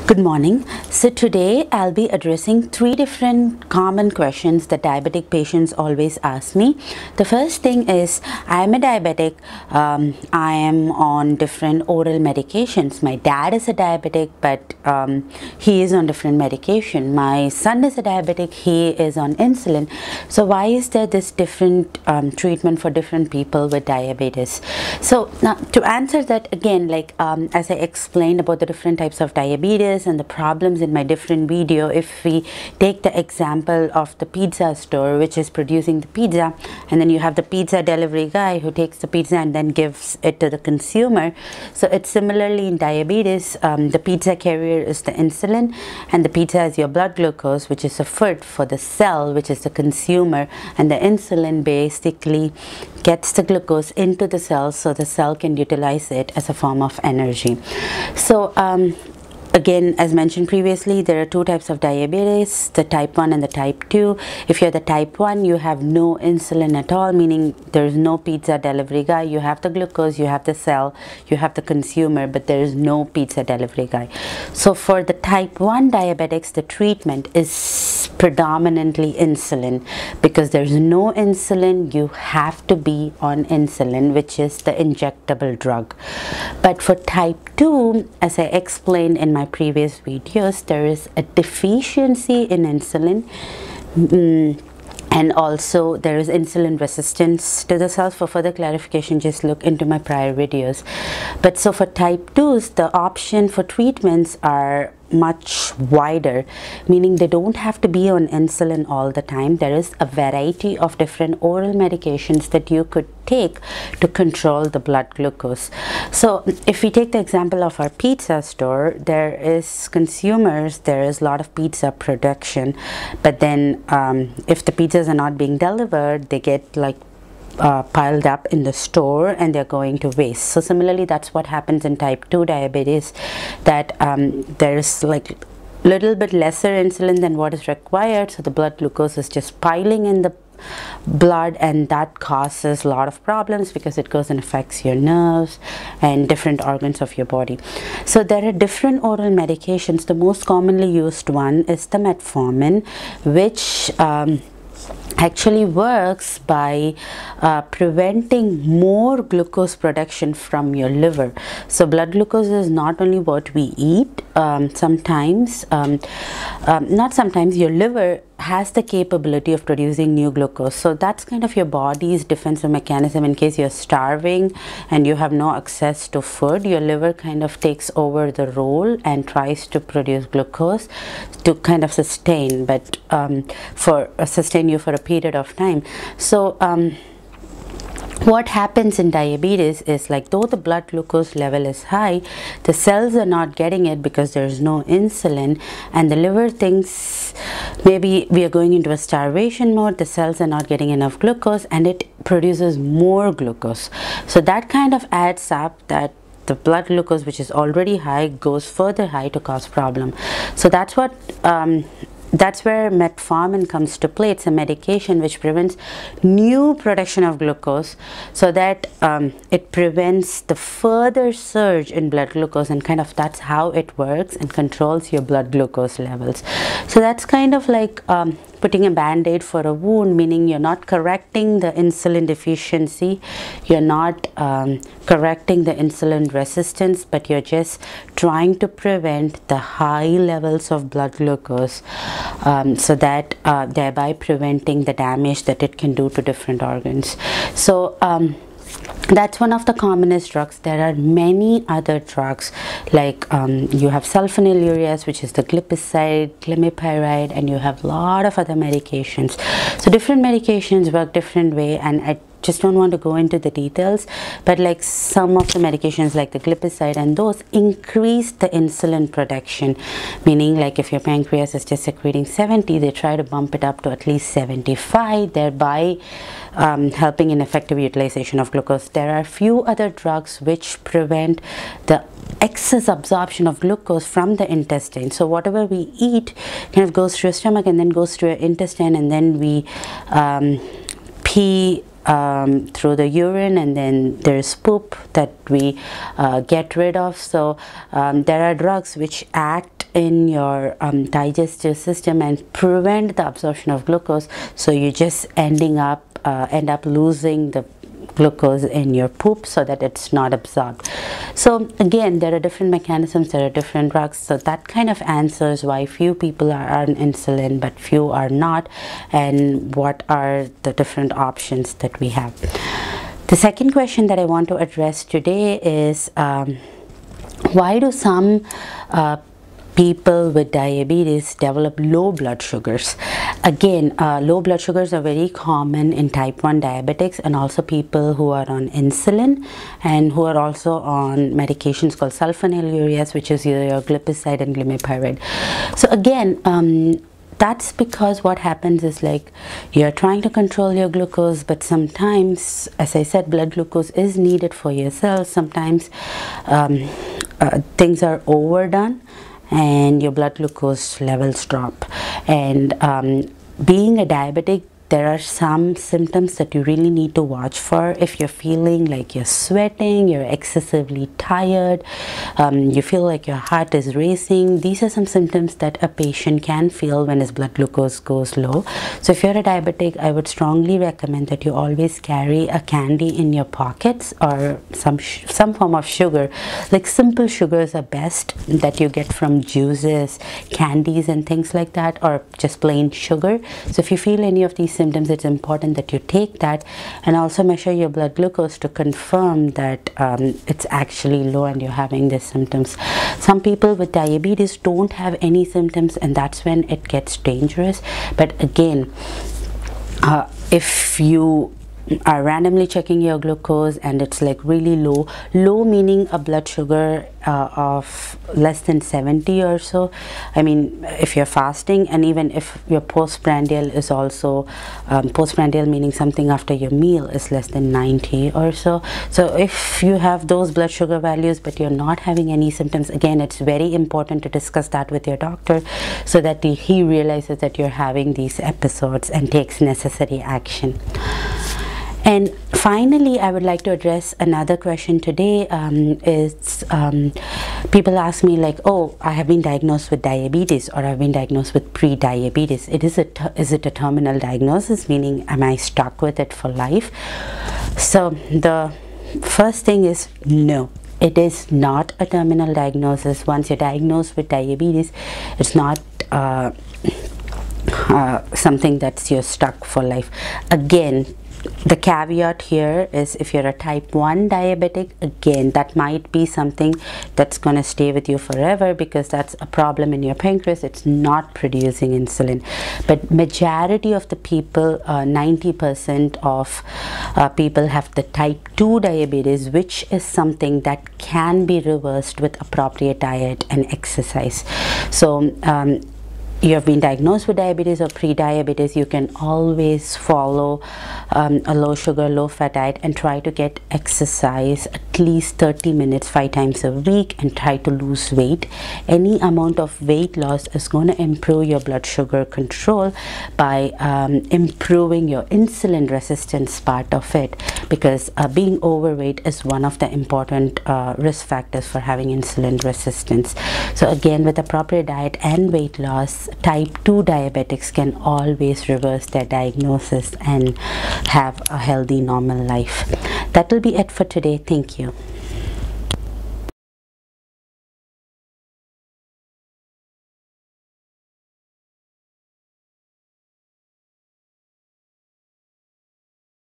Good morning. So today I'll be addressing three different common questions that diabetic patients always ask me. The first thing is, I am a diabetic. I am on different oral medications. My dad is a diabetic, but he is on different medication. My son is a diabetic. He is on insulin. So why is there this different treatment for different people with diabetes? So now to answer that again, as I explained about the different types of diabetes and the problems in my different video, if we take the example of the pizza store which is producing the pizza, and then you have the pizza delivery guy who takes the pizza and then gives it to the consumer. So it's similarly in diabetes. The pizza carrier is the insulin, and the pizza is your blood glucose, which is a food for the cell, which is the consumer, and the insulin basically gets the glucose into the cell so the cell can utilize it as a form of energy. So again, as mentioned previously, there are two types of diabetes, the type 1 and the type 2. If you're the type 1, you have no insulin at all, meaning there's no pizza delivery guy. You have the glucose, you have the cell, you have the consumer, but there is no pizza delivery guy. So for the type 1 diabetics, the treatment is predominantly insulin. Because there's no insulin, you have to be on insulin, which is the injectable drug. But for type 2, as I explained in my previous videos, there is a deficiency in insulin, and also there is insulin resistance to the cells. For further clarification, just look into my prior videos. But so for type 2s, the option for treatments are much wider, meaning they don't have to be on insulin all the time. There is a variety of different oral medications that you could take to control the blood glucose. So if we take the example of our pizza store, there is consumers, there is a lot of pizza production, but then if the pizzas are not being delivered, they get piled up in the store and they're going to waste. So similarly, that's what happens in type 2 diabetes, that there's little bit lesser insulin than what is required, so the blood glucose is just piling in the blood, and that causes a lot of problems because it goes and affects your nerves and different organs of your body. So there are different oral medications. The most commonly used one is the metformin, which actually works by preventing more glucose production from your liver. So blood glucose is not only what we eat. Not sometimes, your liver has the capability of producing new glucose. So that's kind of your body's defensive mechanism. In case you're starving and you have no access to food, your liver kind of takes over the role and tries to produce glucose to kind of sustain, but sustain you for a period of time. So what happens in diabetes is, though the blood glucose level is high, the cells are not getting it because there's no insulin, and the liver thinks maybe we are going into a starvation mode, the cells are not getting enough glucose, and it produces more glucose. So that kind of adds up, that the blood glucose, which is already high, goes further high to cause problem. So that's what that's where metformin comes to play. It's a medication which prevents new production of glucose, so that it prevents the further surge in blood glucose, and kind of that's how it works and controls your blood glucose levels. So that's kind of like putting a band-aid for a wound, meaning you're not correcting the insulin deficiency, you're not correcting the insulin resistance, but you're just trying to prevent the high levels of blood glucose, so that thereby preventing the damage that it can do to different organs. So that's one of the commonest drugs. There are many other drugs, you have sulfonylureas, which is the glipizide, glimepiride, and you have a lot of other medications. So different medications work different way, and I just don't want to go into the details, but some of the medications like the glipizide and those increase the insulin production, meaning if your pancreas is just secreting 70, they try to bump it up to at least 75, thereby helping in effective utilization of glucose. There are few other drugs which prevent the excess absorption of glucose from the intestine. So whatever we eat kind of goes through your stomach and then goes through your intestine, and then we pee through the urine, and then there's poop that we get rid of. So there are drugs which act in your digestive system and prevent the absorption of glucose, so you just end up losing the glucose in your poop so that it's not absorbed. So again, there are different mechanisms, there are different drugs, so that kind of answers why few people are on insulin but few are not, and what are the different options that we have. The second question that I want to address today is why do some people with diabetes develop low blood sugars? Again, low blood sugars are very common in type 1 diabetics, and also people who are on insulin and who are also on medications called sulfonylureas, which is either your glipizide and glimepiride. So again, that's because what happens is, like, you're trying to control your glucose, but sometimes, as I said, blood glucose is needed for your cells. Sometimes things are overdone and your blood glucose levels drop. And being a diabetic, there are some symptoms that you really need to watch for. If you're feeling like you're sweating, you're excessively tired, you feel like your heart is racing, these are some symptoms that a patient can feel when his blood glucose goes low. So if you're a diabetic, I would strongly recommend that you always carry a candy in your pockets, or some form of sugar. Like simple sugars are best, that you get from juices, candies and things like that, or just plain sugar. So if you feel any of these symptoms, it's important that you take that, and also measure your blood glucose to confirm that it's actually low and you're having these symptoms. Some people with diabetes don't have any symptoms, and that's when it gets dangerous. But again, if you are randomly checking your glucose and it's like really low meaning a blood sugar of less than 70 or so, I mean, if you're fasting, and even if your postprandial is also postprandial meaning something after your meal is less than 90 or so. So if you have those blood sugar values but you're not having any symptoms, again, it's very important to discuss that with your doctor so that he realizes that you're having these episodes and takes necessary action. And finally, I would like to address another question today. People ask me, like, oh, I have been diagnosed with diabetes, or I've been diagnosed with pre-diabetes. Is it a terminal diagnosis, meaning am I stuck with it for life? So the first thing is, no. It is not a terminal diagnosis. Once you're diagnosed with diabetes, it's not something that's you're stuck for life. Again, the caveat here is, if you're a type 1 diabetic, again, that might be something that's going to stay with you forever, because that's a problem in your pancreas. It's not producing insulin. But majority of the people, 90% of people have the type 2 diabetes, which is something that can be reversed with appropriate diet and exercise. So you have been diagnosed with diabetes or pre-diabetes, you can always follow a low sugar, low fat diet, and try to get exercise at least 30 minutes 5 times a week, and try to lose weight. Any amount of weight loss is going to improve your blood sugar control by improving your insulin resistance part of it, because being overweight is one of the important risk factors for having insulin resistance. So again, with appropriate diet and weight loss, type 2 diabetics can always reverse their diagnosis and have a healthy, normal life. That will be it for today. Thank you.